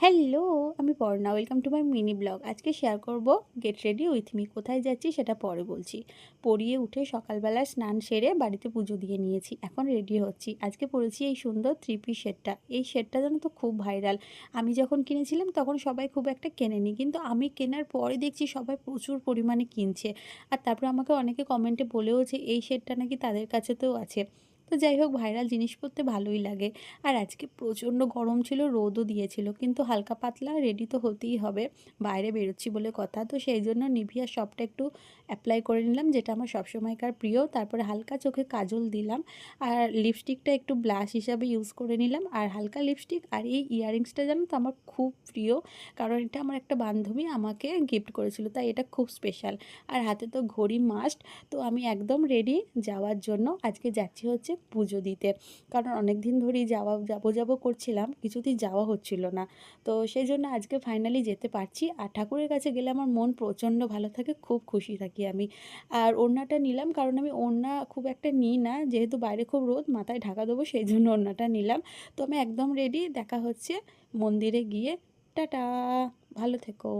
Hello, আমি Parna. Welcome to my mini blog. আজকে share করব গেট রেডি উইথ মি। কোথায় যাচ্ছি সেটা পরে বলছি। পড়িয়ে উঠে সকালবেলা স্নান সেরে বাড়িতে পুজো দিয়ে নিয়েছি। এখন রেডি হচ্ছি। আজকে পরেছি এই সুন্দর থ্রি পিস সেটটা। এই সেটটা জানো তো খুব ভাইরাল। আমি যখন কিনেছিলাম তখন সবাই খুব একটা কেনেনি। কিন্তু আমি কেনার পরে দেখছি সবাই প্রচুর পরিমাণে কিনছে। আর তারপরে আমাকে অনেকে কমেন্টে বলেওছে এই সেটটা নাকি তাদের কাছেতেও আছে। তো যাই হোক, ভাইরাল জিনিস পরতে ভালোই লাগে। আর আজকে প্রচণ্ড গরম ছিল, রোদও দিয়েছিল, কিন্তু হালকা পাতলা রেডি তো হতেই হবে, বাইরে বেরোচ্ছি বলে কথা। তো সেই জন্য নিভিয়া সবটা একটু অ্যাপ্লাই করে নিলাম, যেটা আমার সবসময়কার প্রিয়। তারপরে হালকা চোখে কাজল দিলাম, আর লিপস্টিকটা একটু ব্লাশ হিসাবে ইউজ করে নিলাম, আর হালকা লিপস্টিক। আর এই ইয়াররিংসটা জানো তো আমার খুব প্রিয়, কারণ এটা আমার একটা বান্ধবী আমাকে গিফট করেছিল, তাই এটা খুব স্পেশাল। আর হাতে তো ঘড়ি মাস্ট। তো আমি একদম রেডি যাওয়ার জন্য। আজকে যাচ্ছি হচ্ছে পুজো দিতে, কারণ অনেক দিন ধরেই যাবো করছিলাম, কিছুতেই যাওয়া হচ্ছিল না। তো সেই জন্য আজকে ফাইনালি যেতে পারছি। আর ঠাকুরের কাছে গেলে আমার মন প্রচণ্ড ভালো থাকে, খুব খুশি থাকি আমি। আর ওড়নাটা নিলাম, কারণ আমি ওড়না খুব একটা নিই না, যেহেতু বাইরে খুব রোদ, মাথায় ঢাকা দেবো, সেই জন্য ওড়নাটা নিলাম। তো আমি একদম রেডি। দেখা হচ্ছে মন্দিরে গিয়ে। টাটা, ভালো থেকো।